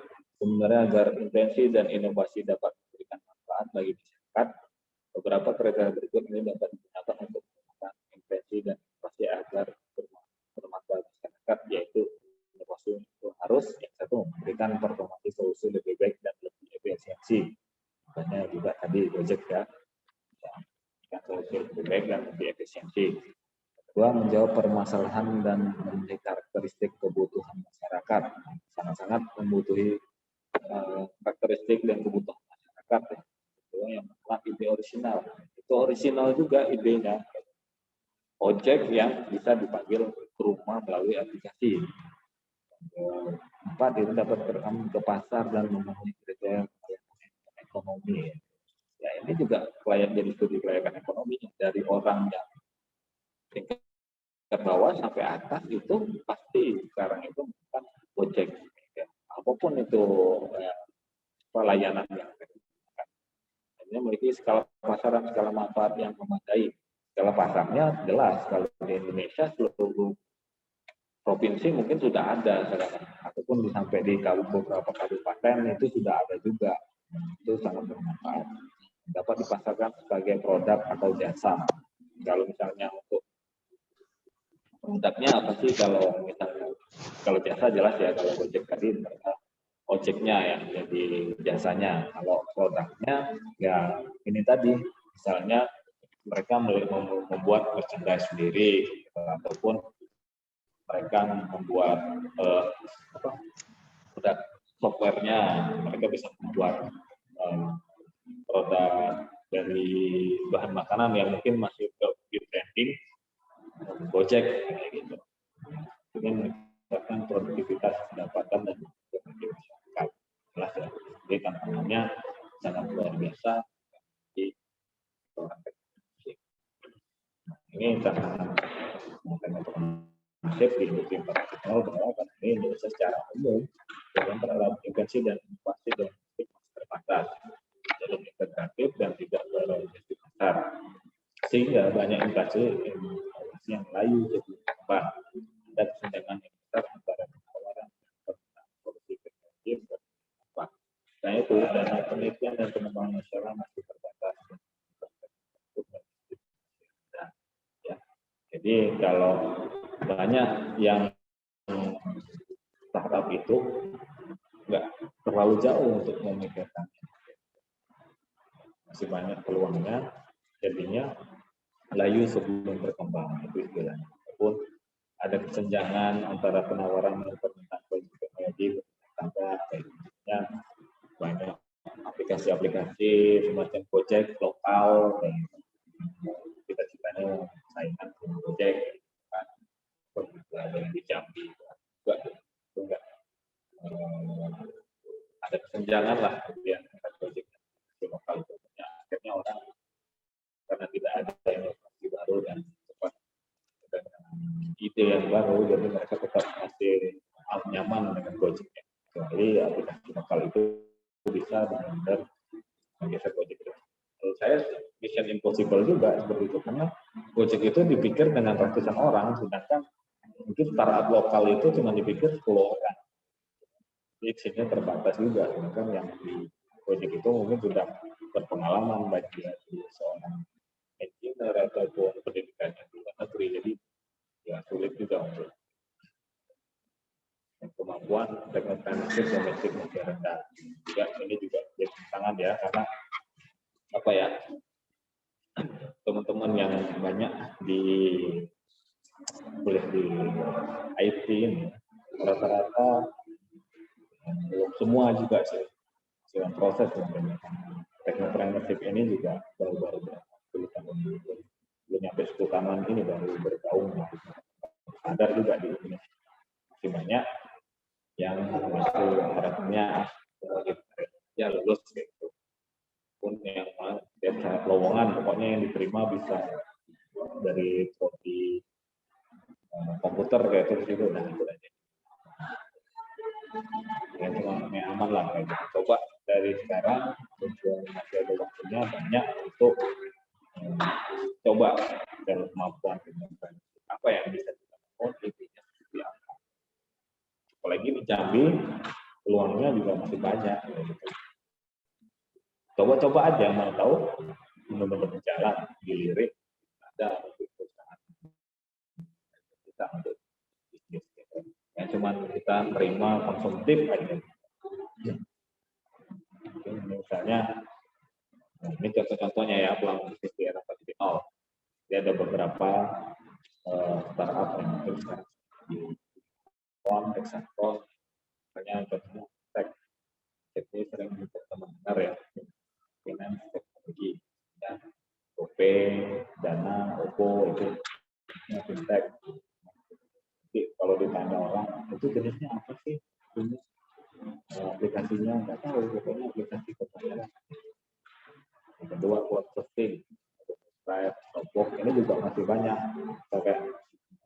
[SPEAKER 1] intensi dan inovasi dapat memberikan manfaat bagi masyarakat? Beberapa kriteria berikut ini dapat digunakan untuk mengembangkan intensi dan inovasi agar bermanfaat masyarakat, yaitu inovasi itu harus yang satu memberikan performasi solusi lebih baik dan lebih efisiensi. Makanya juga tadi project ya, solusi lebih baik dan lebih efisiensi. Kedua, menjawab permasalahan dan memenuhi karakteristik kebutuhan masyarakat. Sangat-sangat membutuhi karakteristik dan kebutuhan masyarakat. Kedua, yang pertama ide orisinal. Itu orisinal juga idenya. Ojek yang bisa dipanggil ke rumah melalui aplikasi. Empat, itu dapat berekam ke pasar dan memenuhi kriteria ekonomi. Ya, ini juga jadi studi kelayakan ekonomi dari orang yang tingkat bawah sampai atas itu pasti sekarang itu bukan Gojek. Ya. Apapun itu pelayanan yang ini memiliki skala pasaran, skala manfaat yang memadai. Skala pasarnya jelas kalau di Indonesia seluruh provinsi mungkin sudah ada sekarang, ataupun sampai di beberapa kabupaten itu sudah ada juga. Itu sangat bermanfaat. Dapat dipasarkan sebagai produk atau jasa. Kalau misalnya untuk produknya apa sih, kalau misalnya kalau jasa jelas ya, kalau Gojek tadi mereka ojeknya yang jadi jasanya. Kalau produknya ya ini tadi, misalnya mereka membuat merchandise sendiri ataupun mereka membuat produk softwarenya, mereka bisa membuat produk dari bahan makanan yang mungkin masih di trending Gojek kayak gitu. Ini meningkatkan produktivitas pendapatan dan ekonomi masyarakat. Jelas ya. Jadi tantangannya sangat luar biasa di orang teknologi. Ini tantangan masif di industri 4.0 bahwa ini Indonesia secara umum dalam terintegrasi dan inovasi domestik terbatas, dalam integratif dan tidak berorientasi pasar, sehingga banyak inovasi yang layu jadi berkembang. Ada kesenjangan yang besar antara penawaran dan solusi teknologi berkembang. Nah itu dana penelitian dan pengembangan nasional masih terbatas. Ya. Jadi kalau banyak yang startup itu nggak terlalu jauh untuk memikirkan, masih banyak peluangnya, jadinya layu sebelum berkembang itu istilahnya. Walaupun ada kesenjangan antara penawaran dan permintaan teknologi bertambah, kayaknya banyak aplikasi-aplikasi semacam Gojek lokal, kita citanya saingan dengan Gojek, ada di Jambi juga enggak ada kesenjangan lah, kemudian Gojek lokal itu akhirnya orang karena tidak ada inovasi baru dan cepat ide yang baru, jadi mereka tetap masih nyaman dengan Gojek. Jadi aplikasi lokal itu bisa benar-benar menggeser Gojek. Menurut saya mission impossible juga seperti itu, karena Gojek itu dipikir dengan ratusan orang, sedangkan mungkin startup lokal itu cuma dipikir 10 orang. Jadi sini terbatas juga, kan yang di Gojek itu mungkin sudah berpengalaman baik dia seorang engineer ataupun pendidikannya di luar negeri, jadi ya sulit juga untuk kemampuan teknologi domestik masih rendah. Juga ini juga jadi tantangan ya, karena apa ya, teman-teman yang banyak di kuliah di IT ini rata-rata belum semua juga sih dalam proses teknopreneurship ini juga baru-baru belum nyampe 10 tahunan ini baru bergaung. Sadar juga di Indonesia masih banyak yang masih harapannya ya lulus gitu, pun yang lowongan pokoknya yang diterima bisa dari prodi komputer kayak itu udah itu aja. Ya cuma aman lah kayak gitu. Coba dari sekarang masih ada waktunya banyak untuk coba dari kemampuan apa yang bisa kita lakukan, intinya seperti apa. Apalagi di Jambi peluangnya juga masih banyak. Gitu. Coba-coba aja, mau tahu benar-benar berjalan, dilirik ada perusahaan kita untuk bisnis. Gitu. Yang cuma kita terima konsumtif aja. Misalnya, ini contoh-contohnya ya, peluang bisnis di era 4.0. Dia ada beberapa startup yang mungkin sekarang di example, misalnya contohnya tech, jadi sering teman dengar ya, finance teknologi, ya, GoPay, Dana, Oppo itu fintech. Jadi kalau ditanya orang itu jenisnya apa sih? Jenis aplikasinya nggak tahu, pokoknya aplikasi pembayaran. Yang kedua cloud hosting, Stripe, Dropbox ini juga masih banyak pakai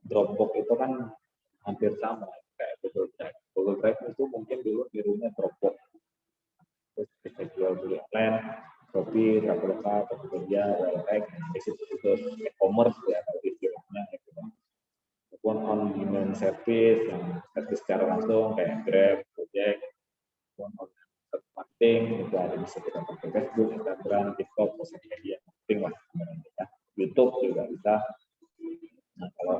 [SPEAKER 1] Dropbox kan hampir sama kayak Google Drive. Google Drive itu mungkin dulu nirunya Dropbox. Terus bisa jual beli online, Shopee, Traveloka, Tokopedia, OLX, situs e-commerce ya kalau istilahnya gitu kan. Ataupun on-demand service yang servis secara langsung kayak Grab, Gojek, ataupun online marketing itu ada bisa kita pakai Facebook, Instagram, TikTok, sosial media marketing lah sebenarnya ya. YouTube juga bisa. Nah, kalau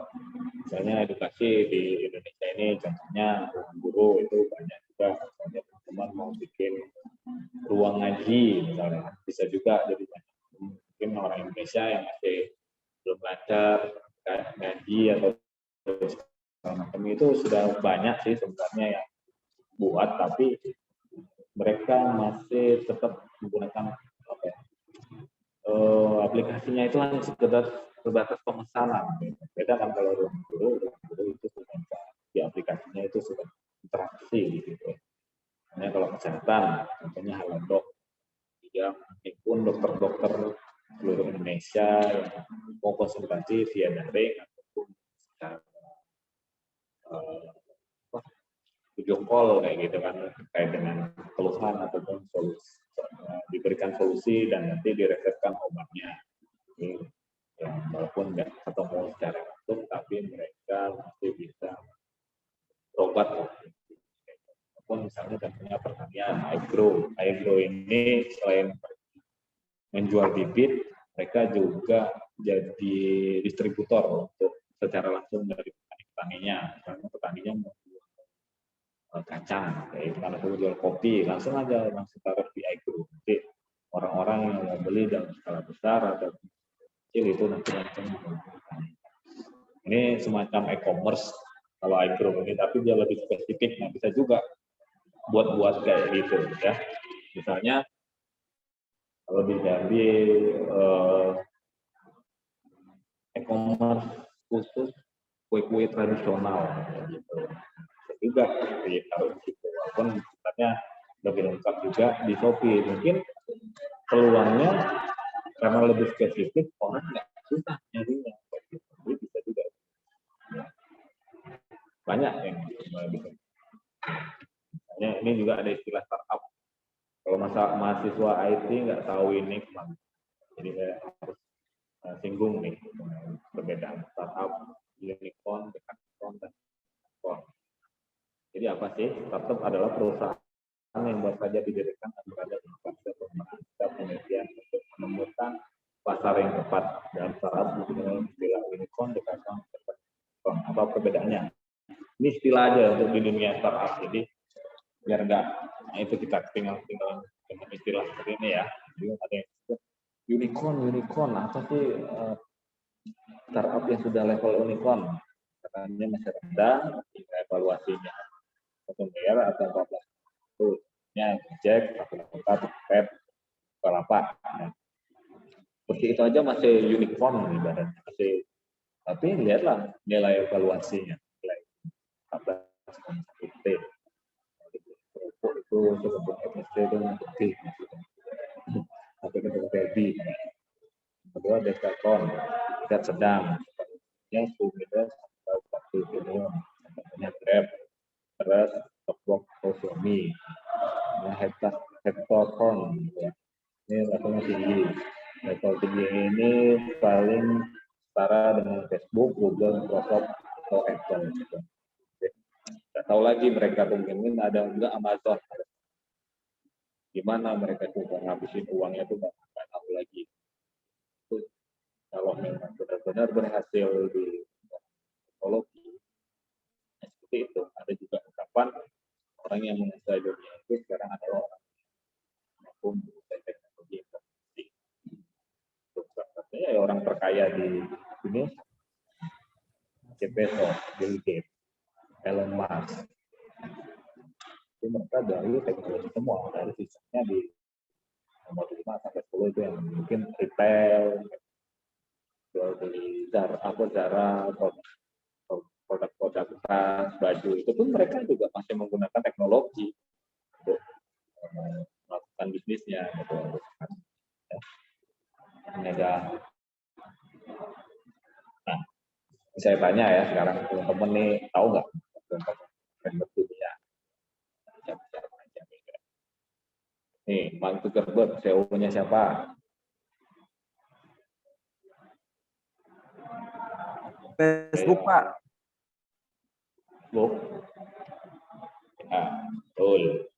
[SPEAKER 1] misalnya edukasi di Indonesia ini contohnya ruang guru itu banyak juga, misalnya teman-teman mau bikin ruang ngaji misalnya bisa juga, jadi mungkin orang Indonesia yang masih belum lancar kayak ngaji atau macam itu sudah banyak sih sebenarnya yang buat, tapi mereka masih tetap menggunakan apa ya, aplikasinya itu hanya sekedar terbatas pemesanan. Beda kan kalau ruang guru itu sudah di aplikasinya itu sudah interaksi gitu. Nah, kalau kesehatan, contohnya Halodoc, yang menghimpun dokter-dokter seluruh Indonesia yang mau konsultasi via daring ataupun secara video call kayak gitu kan, terkait dengan keluhan ataupun solusi, diberikan solusi dan nanti diresepkan obatnya. Ini ya, walaupun nggak ketemu secara langsung, tapi mereka masih bisa berobat. Ataupun misalnya contohnya pertanian, agro ini selain menjual bibit, mereka juga jadi distributor untuk secara langsung dari petani-petaninya. Misalnya petaninya mau jual kacang, kayak kalau jual kopi, langsung taruh di agro. Nanti orang-orang yang mau beli dalam skala besar atau kecil itu nanti langsung. Ini semacam e-commerce kalau agro ini, tapi dia lebih spesifik. Nah, bisa juga buat kayak gitu ya. Misalnya kalau di Jambi e-commerce khusus kue-kue tradisional gitu. Bisa juga ditaruh di situ. Walaupun sebenarnya lebih lengkap juga di Shopee. Mungkin peluangnya karena lebih spesifik orang nggak susah nyarinya. Jadi bisa juga. Banyak yang bisa. Misalnya ini juga ada istilah startup. Kalau mahasiswa IT nggak tahu ini kemana. Jadi saya harus singgung nih perbedaan startup, unicorn, decathlon, dan unicorn. Jadi apa sih? Startup adalah perusahaan yang baru saja didirikan dan berada di fase pengembangan penelitian untuk menemukan pasar yang tepat. Dan startup dengan istilah unicorn, decathlon, apa perbedaannya? Ini istilah aja untuk di dunia startup. Jadi biar enggak, nah itu kita tinggal dengan istilah seperti ini ya. Jadi ada yang unicorn apa sih startup yang sudah level unicorn? Katanya masih rendah, evaluasinya atau bayar atau 14 itu nya Gojek, Traveloka, Grab, Bukalapak. Nah, seperti itu aja masih unicorn ibaratnya, masih, tapi lihatlah nilai evaluasinya, nilai 14,1 T. Itu sebetulnya FSC itu nanti tapi kita baby. Kedua decathlon, tingkat sedang, yang 10 miliar sampai 1 triliun, contohnya Grab, terus Tokbox atau Xiaomi, hektaton, ya. Ini levelnya tinggi. Level tinggi ini paling setara dengan Facebook, Google, Microsoft, atau Apple. Gitu. Nggak tahu lagi mereka mungkin ada enggak Amazon. Gimana mereka juga ngabisin uangnya itu nggak tahu lagi. Itu kalau memang benar-benar berhasil di teknologi, seperti itu. Ada juga ungkapan orang yang menguasai dunia itu sekarang adalah orang maupun teknologi informasi. Ya, orang terkaya di Indonesia, Jeff Bezos, Bill Gates, Elon Musk. Itu mereka dari teknologi semua, dari sisanya di nomor 5 sampai 10 itu yang mungkin retail, jual beli Zara, produk-produk tas, baju, itu pun mereka juga masih menggunakan teknologi untuk melakukan bisnisnya. Gitu. Nah, Saya tanya ya sekarang teman-teman nih tahu nggak framework dunia? Nih, Mark Zuckerberg, CEO-nya siapa?
[SPEAKER 4] Facebook, Pak.
[SPEAKER 1] Facebook. Nah, betul.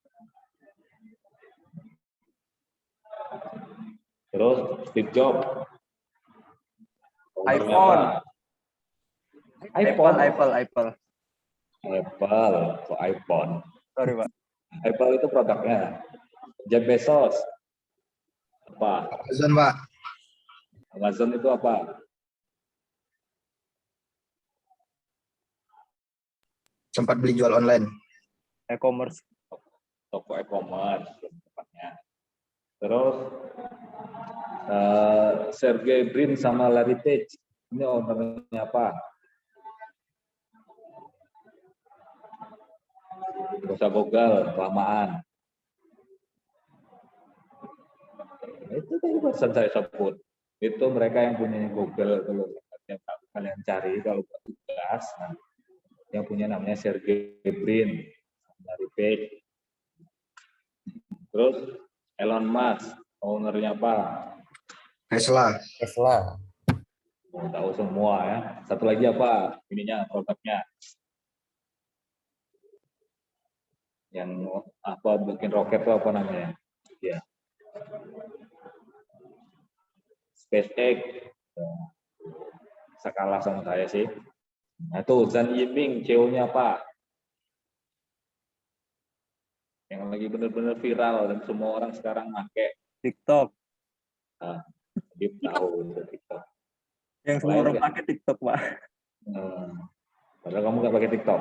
[SPEAKER 1] Terus Steve Jobs. Ownernya
[SPEAKER 4] iPhone.
[SPEAKER 1] apa? iPhone.
[SPEAKER 4] Apple.
[SPEAKER 1] Kok iPhone?
[SPEAKER 4] Sorry, Pak.
[SPEAKER 1] Apple itu produknya. Jeff Bezos. Apa?
[SPEAKER 6] Amazon, Pak.
[SPEAKER 1] Amazon itu apa?
[SPEAKER 6] Sempat beli jual online.
[SPEAKER 4] E-commerce.
[SPEAKER 1] Toko e-commerce tepatnya. Terus Sergey Brin sama Larry Page ini ownernya apa? Dosa Google, kelamaan. Itu tadi barusan saya sebut. Itu mereka yang punya Google, kalau yang kalian cari kalau buat tugas, nah, yang punya namanya Sergey Brin, Larry Page. Terus Elon Musk, ownernya apa?
[SPEAKER 6] Tesla.
[SPEAKER 1] Oh, tahu semua ya. Satu lagi apa? Ininya produknya. Yang apa bikin roket itu apa namanya? Ya. SpaceX. Bisa kalah sama saya sih. Nah, itu Zhang Yiming, CEO-nya apa? Yang lagi benar-benar viral dan semua orang sekarang pakai
[SPEAKER 4] TikTok.
[SPEAKER 1] Nah, dia tahu itu TikTok.
[SPEAKER 4] Yang semua orang pakai TikTok, Pak.
[SPEAKER 1] Padahal kamu nggak pakai TikTok.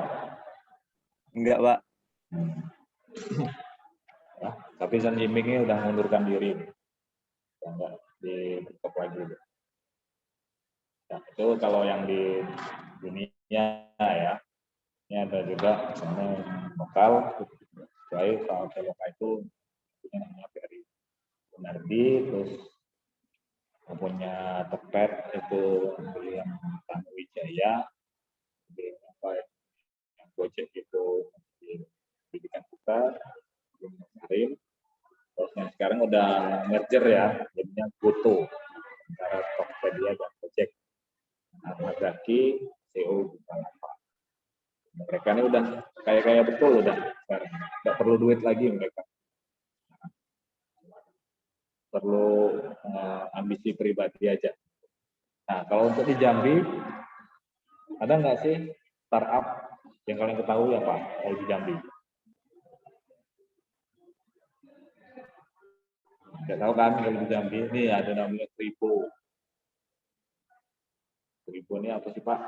[SPEAKER 4] Enggak, Pak.
[SPEAKER 1] Ya, tapi Zhang Yiming ini udah mengundurkan diri. Nggak di TikTok lagi. Nah, itu kalau yang di dunia ya. Ini ada juga misalnya lokal. Baik, kalau lokal itu punya namanya Ferry Gunardi, terus punya Tepet itu beli yang Tanu Wijaya, beli apa yang Gojek itu dibikin kita, belum Karim. Terus yang sekarang udah merger ya, jadinya Goto antara Tokopedia dan Gojek. Ahmad Zaki, CEO Bukalapak. Mereka ini udah kaya-kaya betul udah sekarang, nggak perlu duit lagi mereka. Perlu ambisi pribadi aja. Nah, kalau untuk di Jambi, ada nggak sih startup yang kalian ketahui apa kalau di Jambi? Nggak tahu kan kalau di Jambi ini ada namanya Kribo. Kribo ini apa sih Pak?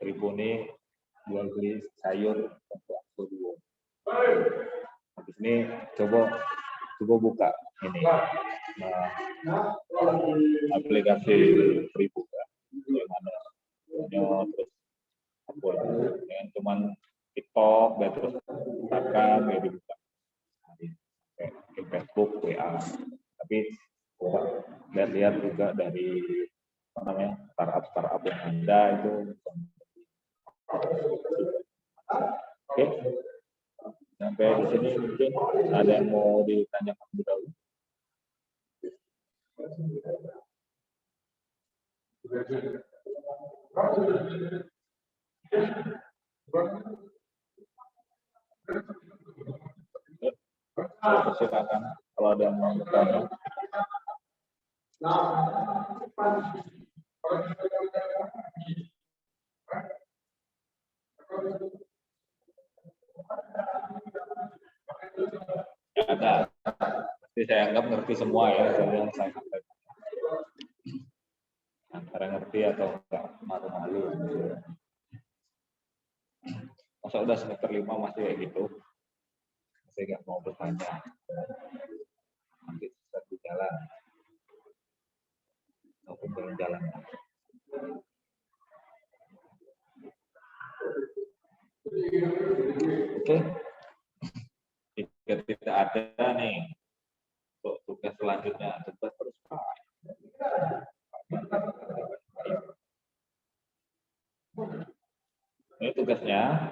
[SPEAKER 1] Kribo ini jual beli sayur untuk studio. Habis ini coba buka ini aplikasi Kribo ya. Yang mana terus apa yang cuman TikTok dan terus akan ya dibuka di Facebook, WA. Tapi lihat juga dari apa namanya startup yang ada itu. Oke, sampai di sini mungkin ada yang mau ditanyakan lebih dahulu. Silakan kalau ada yang mau bertanya. Ya, ada. Jadi saya anggap ngerti semua ya yang saya sampaikan. Antara ngerti atau enggak malu-malu. Masa udah semester 5 masih kayak gitu? Saya nggak mau bertanya. Nanti susah di jalan. Maupun jalan-jalan. Oke. Jika tidak ada nih untuk tugas selanjutnya, tugas terus Pak. Ini tugasnya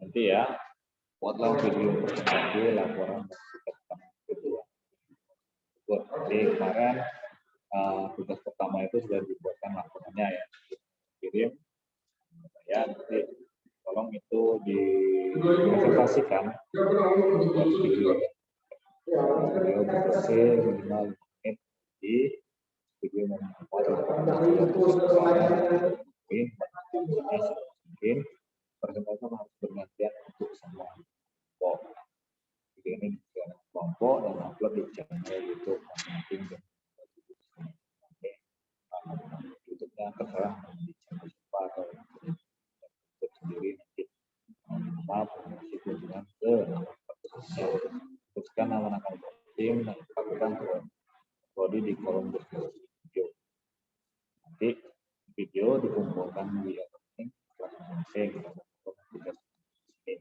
[SPEAKER 1] nanti ya, buatlah video presentasi laporan tugas pertama kedua. Jadi kemarin tugas pertama itu sudah dibuatkan laporannya ya, kirim ya, nanti tolong itu dipresentasikan video berdurasi minimal 5 menit di video mungkin presentasi harus bergantian untuk semua kelompok. Video ini juga kelompok dan upload di channel YouTube masing-masing. YouTube-nya terserah di channel siapa atau YouTube sendiri nanti minimal promosi kunjungan ke teruskan nama tim dan lakukan prodi di kolom deskripsi video. Nanti video dikumpulkan di kelas masing-masing tugas ini.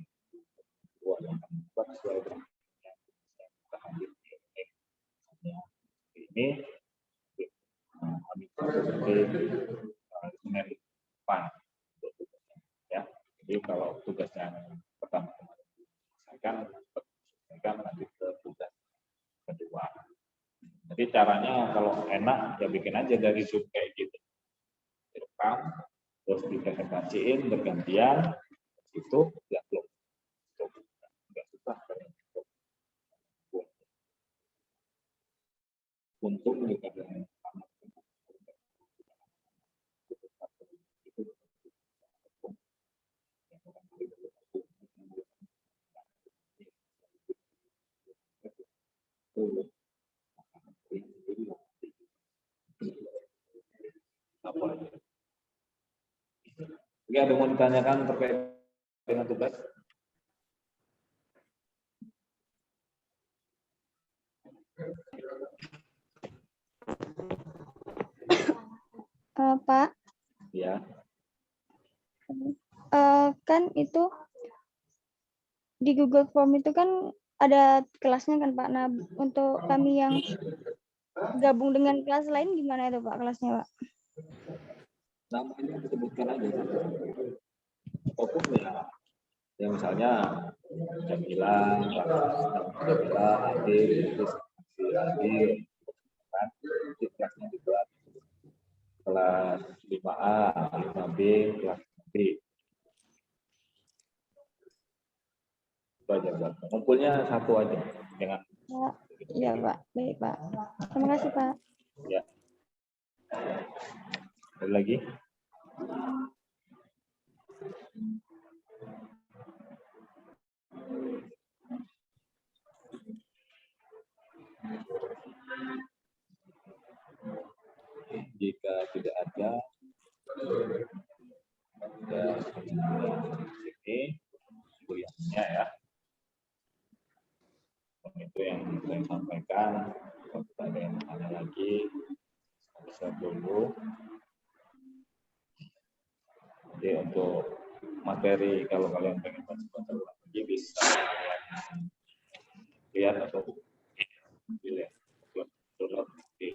[SPEAKER 1] Dua yang buat sesuai dengan yang kita hadir ini kami seperti Senin depan ya. Jadi kalau tugasnya pertama selesaikan nanti ke tugas kedua. Jadi caranya kalau enak ya bikin aja dari Zoom kayak gitu, direkam terus dipresentasiin bergantian, itu ya belum nggak susah untuk dikatakan apa aja. Oke, ada mau ditanyakan terkait dengan tugas?
[SPEAKER 2] Pak,
[SPEAKER 1] Ya.
[SPEAKER 2] kan itu di Google Form itu kan ada kelasnya kan Pak. Nah, untuk kami yang gabung dengan kelas lain gimana itu Pak kelasnya Pak?
[SPEAKER 1] Namanya disebutkan aja. Apapun ya misalnya Jamila, Adil, kan kelasnya dibuat kelas 5A, 5B, kelas B. Itu aja Pak. Ngumpulnya satu aja dengan.
[SPEAKER 2] Iya Pak, baik Pak. Terima kasih Pak.
[SPEAKER 1] Ya. Ada lagi? Jika tidak ada, ini kuliahnya ya. Itu yang saya sampaikan. Kalau ada yang ada lagi, bisa dulu. Jadi untuk materi kalau kalian pengen baca lagi bisa lihat atau dilihat di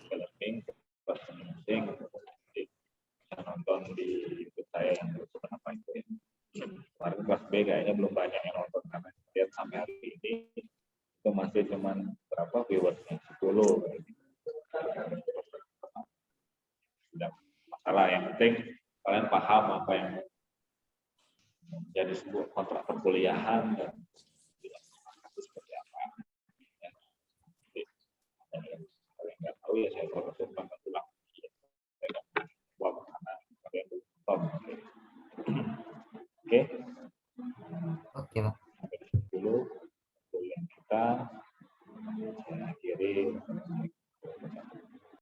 [SPEAKER 1] learning masing-masing, bisa nonton di YouTube saya yang beberapa itu. Kemarin kelas B kayaknya belum banyak yang nonton karena lihat sampai hari ini itu masih cuman berapa viewersnya 10. Tidak masalah, yang penting kalian paham apa yang menjadi sebuah kontrak perkuliahan dan seperti apa. Ya. Kalian nggak tahu ya saya profesor tambah ulang. Wah, karena kalian belum nonton. Oke.